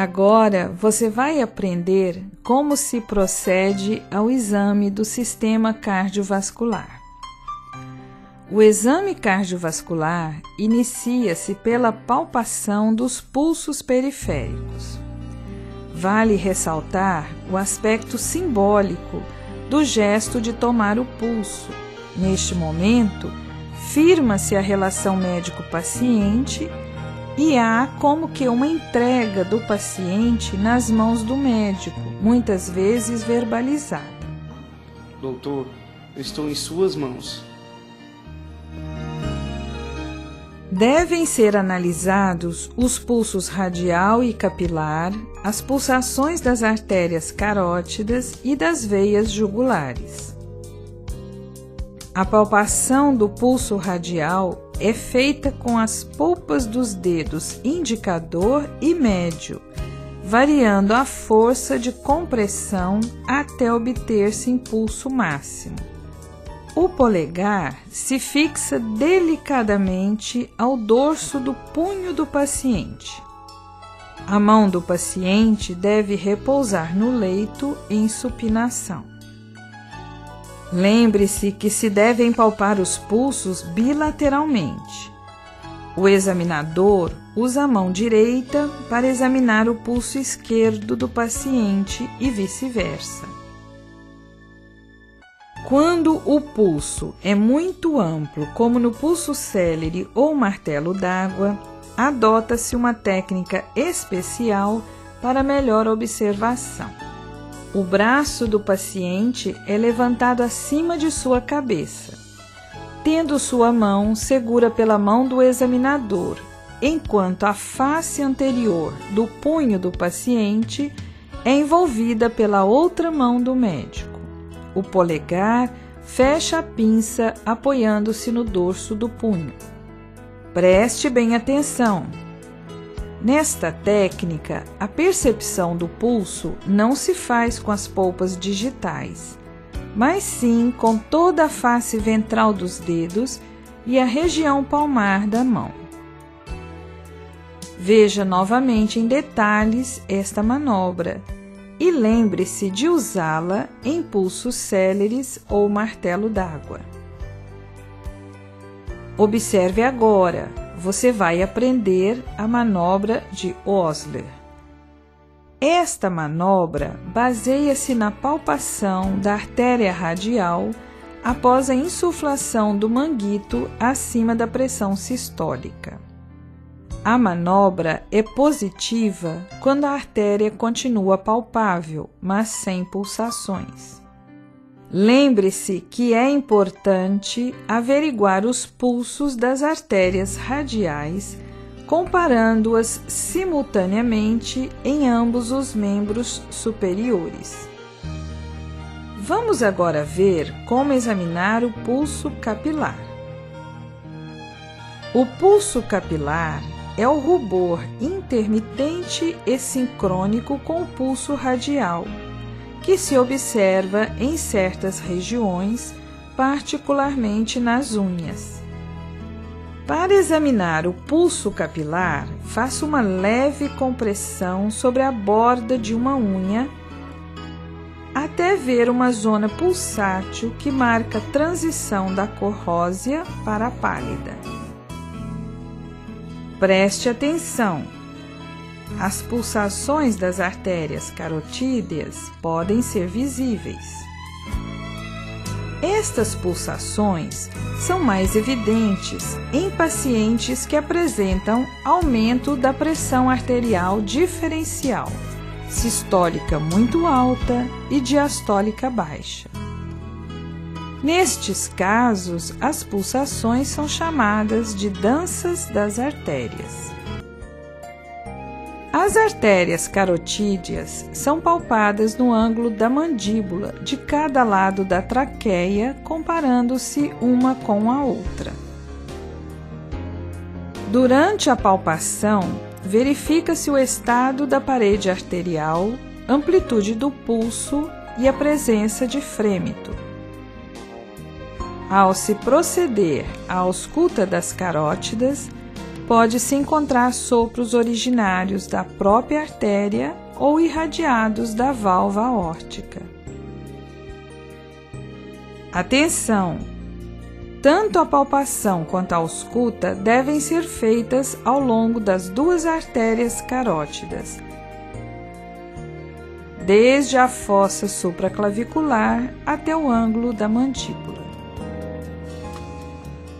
Agora você vai aprender como se procede ao exame do sistema cardiovascular. O exame cardiovascular inicia-se pela palpação dos pulsos periféricos. Vale ressaltar o aspecto simbólico do gesto de tomar o pulso. Neste momento, firma-se a relação médico-paciente e há como que uma entrega do paciente nas mãos do médico, muitas vezes verbalizada. Doutor, eu estou em suas mãos. Devem ser analisados os pulsos radial e capilar, as pulsações das artérias carótidas e das veias jugulares. A palpação do pulso radial é feita com as polpas dos dedos indicador e médio, variando a força de compressão até obter-se impulso máximo. O polegar se fixa delicadamente ao dorso do punho do paciente. A mão do paciente deve repousar no leito em supinação. Lembre-se que se devem palpar os pulsos bilateralmente. O examinador usa a mão direita para examinar o pulso esquerdo do paciente e vice-versa. Quando o pulso é muito amplo, como no pulso célere ou martelo d'água, adota-se uma técnica especial para melhor observação. O braço do paciente é levantado acima de sua cabeça, tendo sua mão segura pela mão do examinador, enquanto a face anterior do punho do paciente é envolvida pela outra mão do médico. O polegar fecha a pinça apoiando-se no dorso do punho. Preste bem atenção. Nesta técnica, a percepção do pulso não se faz com as polpas digitais, mas sim com toda a face ventral dos dedos e a região palmar da mão. Veja novamente em detalhes esta manobra e lembre-se de usá-la em pulsos céleres ou martelo d'água. Observe agora, você vai aprender a manobra de Osler. Esta manobra baseia-se na palpação da artéria radial após a insuflação do manguito acima da pressão sistólica. A manobra é positiva quando a artéria continua palpável, mas sem pulsações. Lembre-se que é importante averiguar os pulsos das artérias radiais, comparando-as simultaneamente em ambos os membros superiores. Vamos agora ver como examinar o pulso capilar. O pulso capilar é o rubor intermitente e sincrônico com o pulso radial, que se observa em certas regiões, particularmente nas unhas. Para examinar o pulso capilar, faça uma leve compressão sobre a borda de uma unha, até ver uma zona pulsátil que marca a transição da cor rósea para a pálida. Preste atenção! As pulsações das artérias carotídeas podem ser visíveis. Estas pulsações são mais evidentes em pacientes que apresentam aumento da pressão arterial diferencial, sistólica muito alta e diastólica baixa. Nestes casos, as pulsações são chamadas de danças das artérias. As artérias carotídeas são palpadas no ângulo da mandíbula de cada lado da traqueia, comparando-se uma com a outra. Durante a palpação, verifica-se o estado da parede arterial, amplitude do pulso e a presença de frêmito. Ao se proceder à ausculta das carótidas, pode-se encontrar sopros originários da própria artéria ou irradiados da válvula aórtica. Atenção! Tanto a palpação quanto a ausculta devem ser feitas ao longo das duas artérias carótidas, desde a fossa supraclavicular até o ângulo da mandíbula.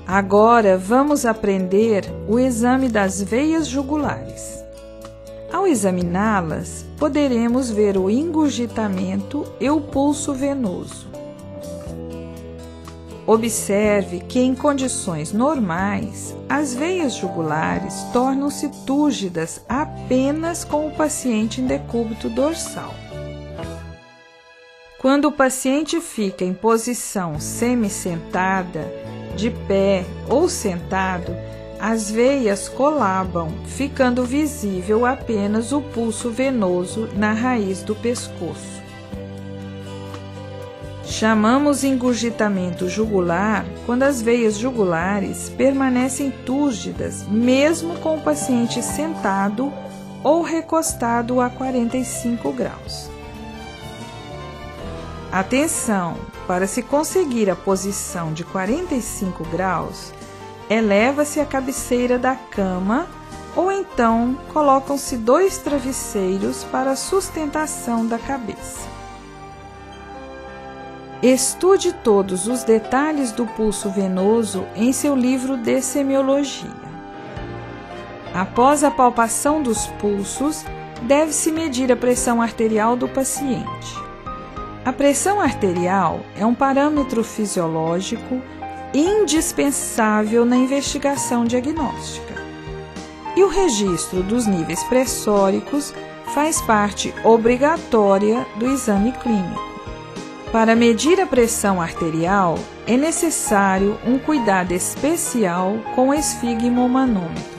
Agora vamos aprender o exame das veias jugulares. Ao examiná-las, poderemos ver o ingurgitamento e o pulso venoso. Observe que, em condições normais, as veias jugulares tornam-se túrgidas apenas com o paciente em decúbito dorsal. Quando o paciente fica em posição semi-sentada, de pé ou sentado, as veias colabam, ficando visível apenas o pulso venoso na raiz do pescoço. Chamamos engurgitamento jugular quando as veias jugulares permanecem túrgidas, mesmo com o paciente sentado ou recostado a 45 graus. Atenção! Para se conseguir a posição de 45 graus, eleva-se a cabeceira da cama ou então colocam-se 2 travesseiros para a sustentação da cabeça. Estude todos os detalhes do pulso venoso em seu livro de semiologia. Após a palpação dos pulsos, deve-se medir a pressão arterial do paciente. A pressão arterial é um parâmetro fisiológico indispensável na investigação diagnóstica. E o registro dos níveis pressóricos faz parte obrigatória do exame clínico. Para medir a pressão arterial, é necessário um cuidado especial com o esfigmomanômetro.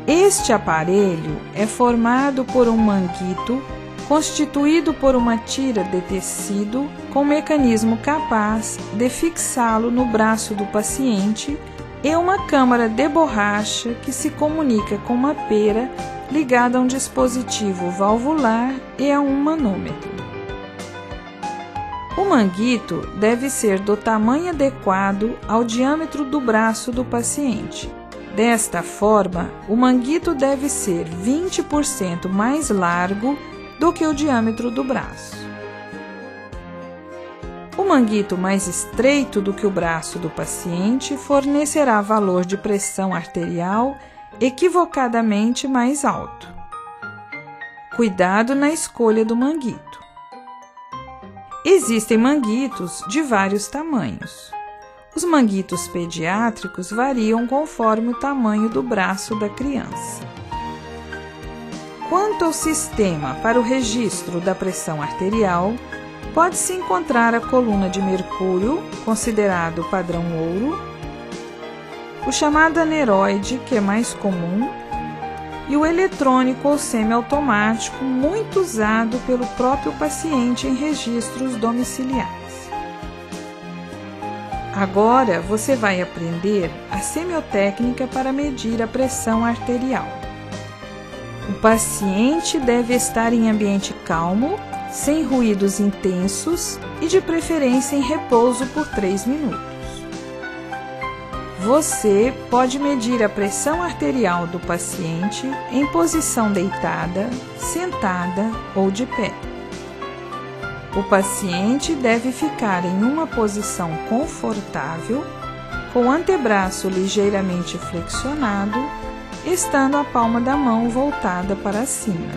Este aparelho é formado por um manguito constituído por uma tira de tecido com mecanismo capaz de fixá-lo no braço do paciente e uma câmara de borracha que se comunica com uma pera ligada a um dispositivo valvular e a um manômetro. O manguito deve ser do tamanho adequado ao diâmetro do braço do paciente. Desta forma, o manguito deve ser 20% mais largo do que o diâmetro do braço. O manguito mais estreito do que o braço do paciente fornecerá valor de pressão arterial equivocadamente mais alto. Cuidado na escolha do manguito. Existem manguitos de vários tamanhos. Os manguitos pediátricos variam conforme o tamanho do braço da criança. Quanto ao sistema para o registro da pressão arterial, pode-se encontrar a coluna de mercúrio, considerado padrão ouro, o chamado aneroide, que é mais comum, e o eletrônico ou semiautomático, muito usado pelo próprio paciente em registros domiciliares. Agora você vai aprender a semiotécnica para medir a pressão arterial. O paciente deve estar em ambiente calmo, sem ruídos intensos e de preferência em repouso por 3 minutos. Você pode medir a pressão arterial do paciente em posição deitada, sentada ou de pé. O paciente deve ficar em uma posição confortável, com o antebraço ligeiramente flexionado, estando a palma da mão voltada para cima.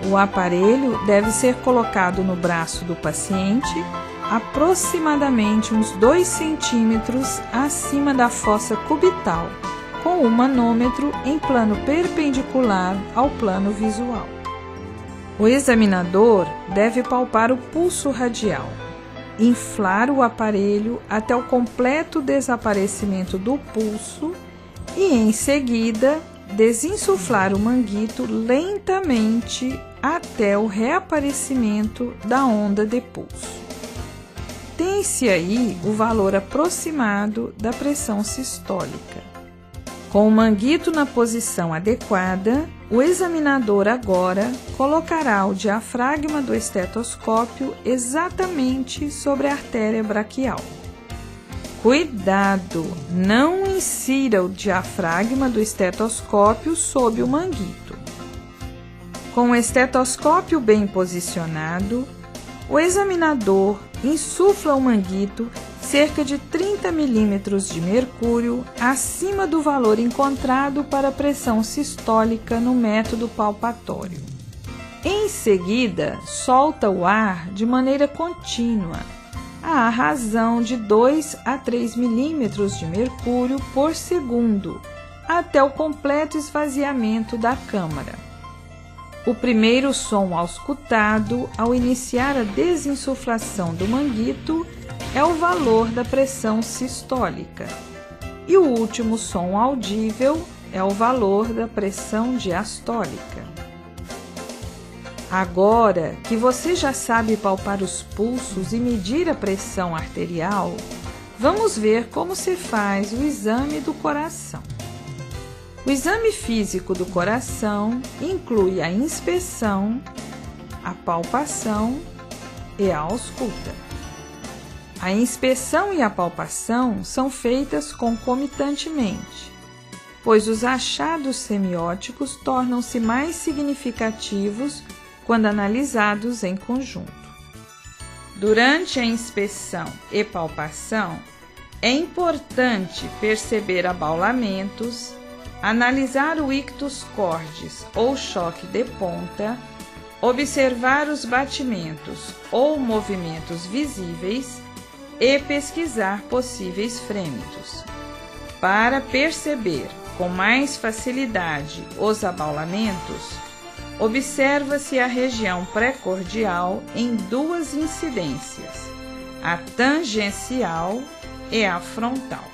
O aparelho deve ser colocado no braço do paciente, aproximadamente uns 2 centímetros acima da fossa cubital, com o manômetro em plano perpendicular ao plano visual. O examinador deve palpar o pulso radial, inflar o aparelho até o completo desaparecimento do pulso e, em seguida, desinsuflar o manguito lentamente até o reaparecimento da onda de pulso. Tem-se aí o valor aproximado da pressão sistólica. Com o manguito na posição adequada, o examinador agora colocará o diafragma do estetoscópio exatamente sobre a artéria braquial. Cuidado! Não insira o diafragma do estetoscópio sob o manguito. Com o estetoscópio bem posicionado, o examinador insufla o manguito cerca de 30 milímetros de mercúrio acima do valor encontrado para a pressão sistólica no método palpatório. Em seguida, solta o ar de maneira contínua, à razão de 2 a 3 milímetros de mercúrio por segundo, até o completo esvaziamento da câmara. O primeiro som auscultado ao iniciar a desinsuflação do manguito é o valor da pressão sistólica, e o último som audível é o valor da pressão diastólica. Agora que você já sabe palpar os pulsos e medir a pressão arterial, vamos ver como se faz o exame do coração. O exame físico do coração inclui a inspeção, a palpação e a ausculta. A inspeção e a palpação são feitas concomitantemente, pois os achados semióticos tornam-se mais significativos quando analisados em conjunto. Durante a inspeção e palpação, é importante perceber abaulamentos, analisar o ictus cordis ou choque de ponta, observar os batimentos ou movimentos visíveis e pesquisar possíveis frêmitos. Para perceber com mais facilidade os abaulamentos, observa-se a região pré-cordial em duas incidências, a tangencial e a frontal.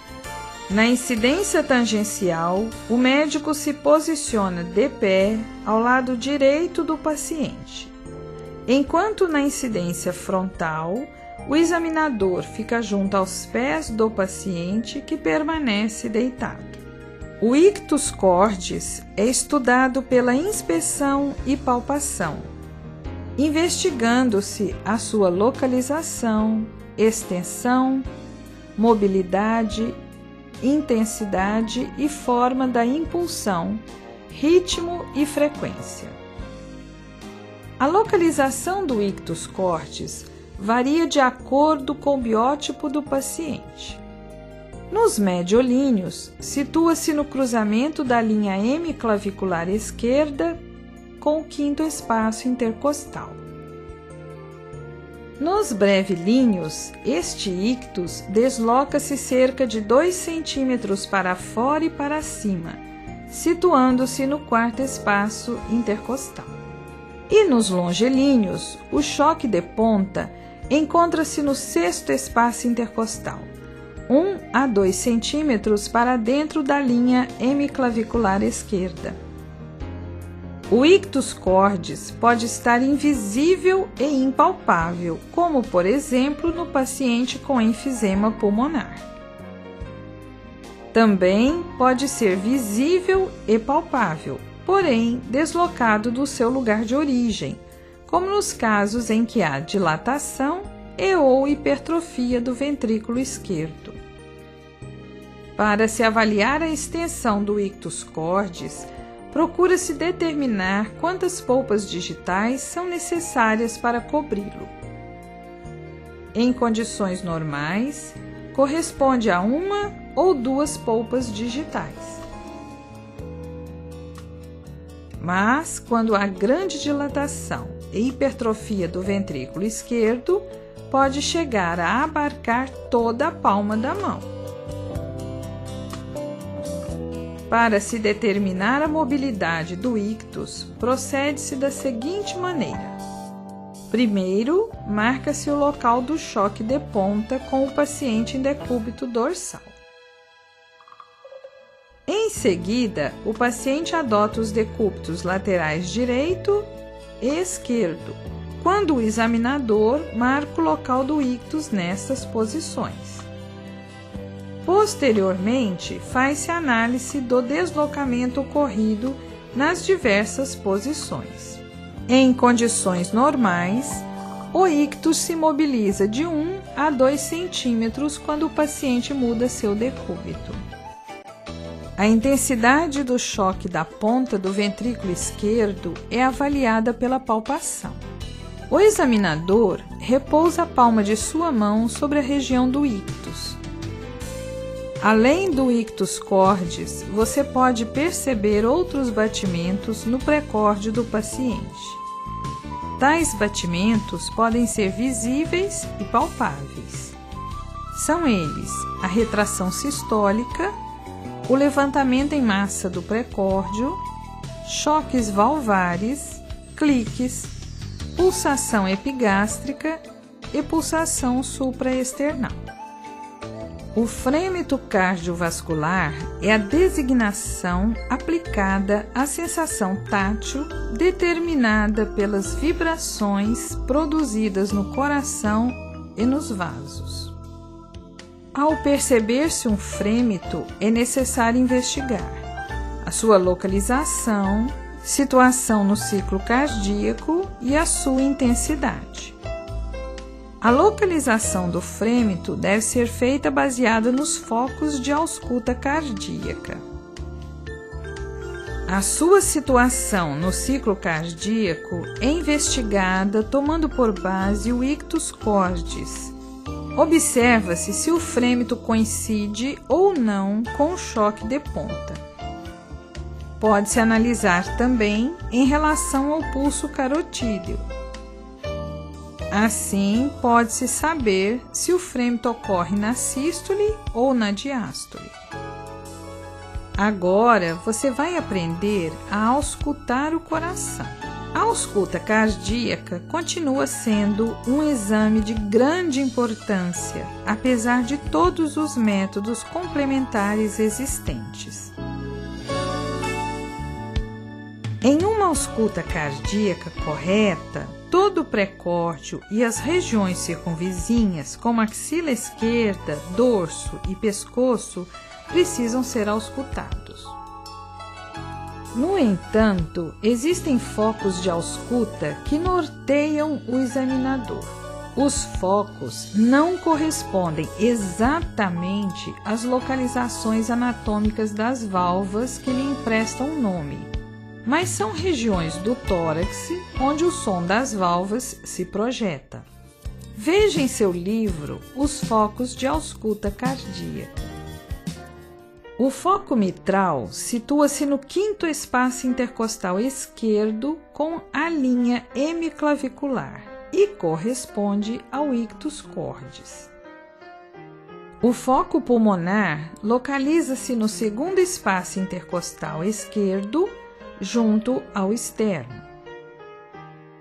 Na incidência tangencial, o médico se posiciona de pé ao lado direito do paciente, enquanto na incidência frontal, o examinador fica junto aos pés do paciente que permanece deitado. O ictus cordis é estudado pela inspeção e palpação, investigando-se a sua localização, extensão, mobilidade, intensidade e forma da impulsão, ritmo e frequência. A localização do ictus cordis varia de acordo com o biótipo do paciente. Nos mediolíneos, situa-se no cruzamento da linha hemiclavicular esquerda com o quinto espaço intercostal. Nos brevilíneos, este ictus desloca-se cerca de 2 centímetros para fora e para cima, situando-se no quarto espaço intercostal. E nos longilíneos, o choque de ponta encontra-se no sexto espaço intercostal, 1 a 2 centímetros para dentro da linha hemiclavicular esquerda. O ictus cordis pode estar invisível e impalpável, como por exemplo no paciente com enfisema pulmonar. Também pode ser visível e palpável, porém deslocado do seu lugar de origem, como nos casos em que há dilatação e ou hipertrofia do ventrículo esquerdo. Para se avaliar a extensão do ictus cordis, procura-se determinar quantas polpas digitais são necessárias para cobri-lo. Em condições normais, corresponde a 1 ou 2 polpas digitais. Mas, quando há grande dilatação e hipertrofia do ventrículo esquerdo, pode chegar a abarcar toda a palma da mão. Para se determinar a mobilidade do ictus, procede-se da seguinte maneira. Primeiro, marca-se o local do choque de ponta com o paciente em decúbito dorsal. Em seguida, o paciente adota os decúbitos laterais direito e esquerdo, quando o examinador marca o local do ictus nessas posições. Posteriormente, faz-se análise do deslocamento ocorrido nas diversas posições. Em condições normais, o ictus se mobiliza de 1 a 2 centímetros quando o paciente muda seu decúbito. A intensidade do choque da ponta do ventrículo esquerdo é avaliada pela palpação. O examinador repousa a palma de sua mão sobre a região do ictus. Além do ictus cordis, você pode perceber outros batimentos no precórdio do paciente. Tais batimentos podem ser visíveis e palpáveis. São eles a retração sistólica, o levantamento em massa do precórdio, choques valvares, cliques, pulsação epigástrica e pulsação supraesternal. O frêmito cardiovascular é a designação aplicada à sensação tátil determinada pelas vibrações produzidas no coração e nos vasos. Ao perceber-se um frêmito, é necessário investigar a sua localização, situação no ciclo cardíaco e a sua intensidade. A localização do frêmito deve ser feita baseada nos focos de ausculta cardíaca. A sua situação no ciclo cardíaco é investigada tomando por base o ictus cordis. Observa-se se o frêmito coincide ou não com o choque de ponta. Pode-se analisar também em relação ao pulso carotídeo. Assim, pode-se saber se o frêmito ocorre na sístole ou na diástole. Agora, você vai aprender a auscultar o coração. A ausculta cardíaca continua sendo um exame de grande importância, apesar de todos os métodos complementares existentes. Em uma ausculta cardíaca correta, todo o precórdio e as regiões circunvizinhas, como axila esquerda, dorso e pescoço, precisam ser auscultados. No entanto, existem focos de ausculta que norteiam o examinador. Os focos não correspondem exatamente às localizações anatômicas das válvulas que lhe emprestam nome, mas são regiões do tórax onde o som das válvulas se projeta. Veja em seu livro os focos de ausculta cardíaca. O foco mitral situa-se no quinto espaço intercostal esquerdo com a linha hemiclavicular e corresponde ao ictus cordis. O foco pulmonar localiza-se no segundo espaço intercostal esquerdo, junto ao externo.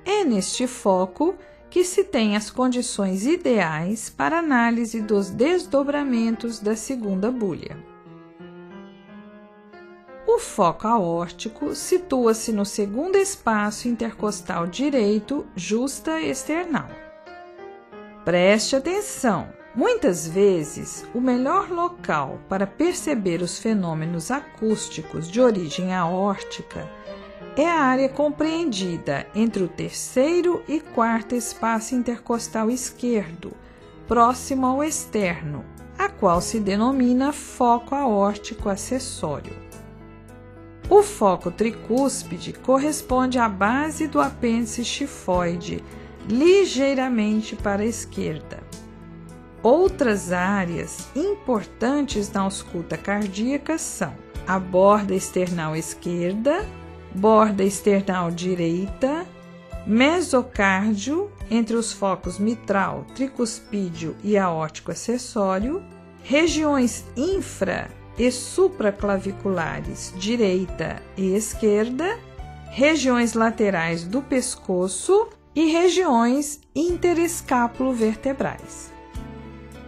É neste foco que se tem as condições ideais para análise dos desdobramentos da segunda bulha. O foco aórtico situa-se no segundo espaço intercostal direito justa external. Preste atenção! Muitas vezes, o melhor local para perceber os fenômenos acústicos de origem aórtica é a área compreendida entre o terceiro e quarto espaço intercostal esquerdo, próximo ao externo, a qual se denomina foco aórtico acessório. O foco tricúspide corresponde à base do apêndice tifoide, ligeiramente para a esquerda. Outras áreas importantes na ausculta cardíaca são a borda external esquerda, borda external direita, mesocárdio, entre os focos mitral, tricuspídeo e aórtico acessório, regiões infra- e supraclaviculares direita e esquerda, regiões laterais do pescoço e regiões interescápulo-vertebrais.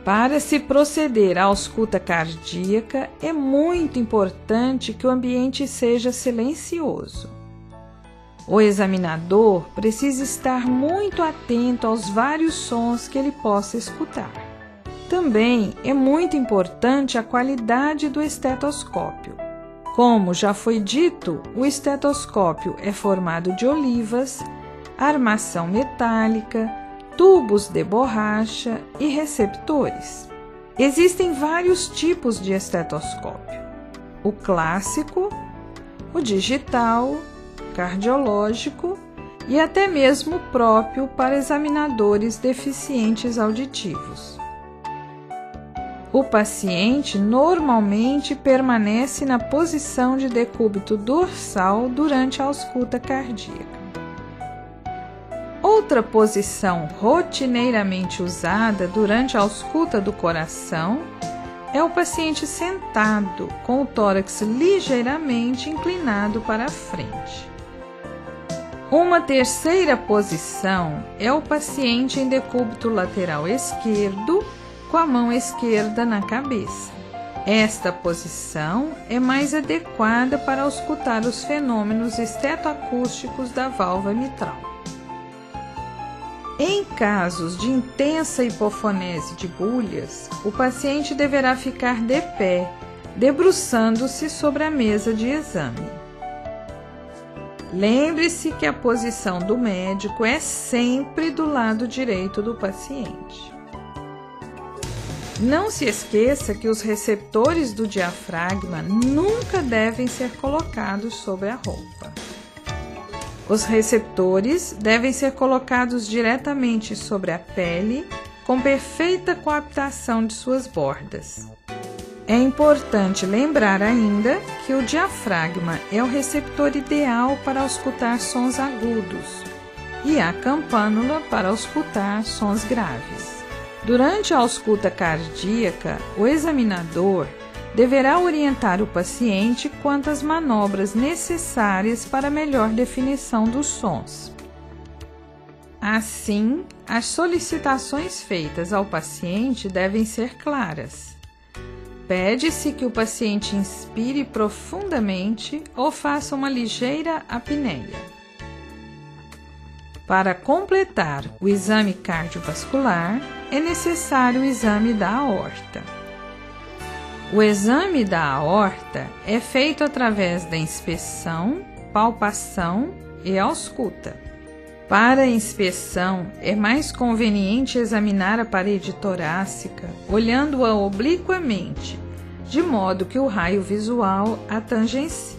Para se proceder à ausculta cardíaca, é muito importante que o ambiente seja silencioso. O examinador precisa estar muito atento aos vários sons que ele possa escutar. Também é muito importante a qualidade do estetoscópio. Como já foi dito, o estetoscópio é formado de olivas, armação metálica, tubos de borracha e receptores. Existem vários tipos de estetoscópio: o clássico, o digital, cardiológico e até mesmo próprio para examinadores deficientes auditivos. O paciente normalmente permanece na posição de decúbito dorsal durante a ausculta cardíaca. Outra posição rotineiramente usada durante a ausculta do coração é o paciente sentado, com o tórax ligeiramente inclinado para a frente. Uma terceira posição é o paciente em decúbito lateral esquerdo, com a mão esquerda na cabeça. Esta posição é mais adequada para auscultar os fenômenos estetoacústicos da válvula mitral. Em casos de intensa hipofonese de bulhas, o paciente deverá ficar de pé, debruçando-se sobre a mesa de exame. Lembre-se que a posição do médico é sempre do lado direito do paciente. Não se esqueça que os receptores do diafragma nunca devem ser colocados sobre a roupa. Os receptores devem ser colocados diretamente sobre a pele, com perfeita coaptação de suas bordas. É importante lembrar ainda que o diafragma é o receptor ideal para auscultar sons agudos e a campânula para auscultar sons graves. Durante a ausculta cardíaca, o examinador deverá orientar o paciente quanto às manobras necessárias para melhor definição dos sons. Assim, as solicitações feitas ao paciente devem ser claras. Pede-se que o paciente inspire profundamente ou faça uma ligeira apneia. Para completar o exame cardiovascular, é necessário o exame da aorta. O exame da aorta é feito através da inspeção, palpação e ausculta. Para a inspeção, é mais conveniente examinar a parede torácica olhando-a obliquamente, de modo que o raio visual a tangencie.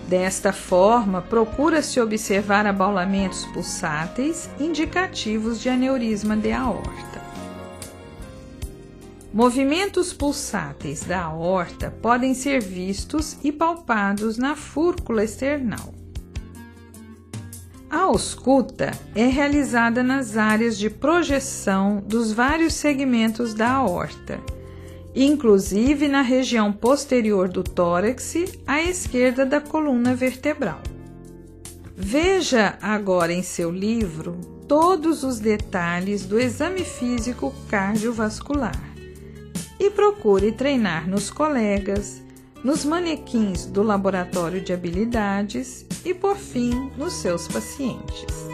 Desta forma, procura-se observar abaulamentos pulsáteis indicativos de aneurisma de aorta. Movimentos pulsáteis da aorta podem ser vistos e palpados na fúrcula esternal. A ausculta é realizada nas áreas de projeção dos vários segmentos da aorta, inclusive na região posterior do tórax, à esquerda da coluna vertebral. Veja agora em seu livro todos os detalhes do exame físico cardiovascular e procure treinar nos colegas, nos manequins do laboratório de habilidades e, por fim, nos seus pacientes.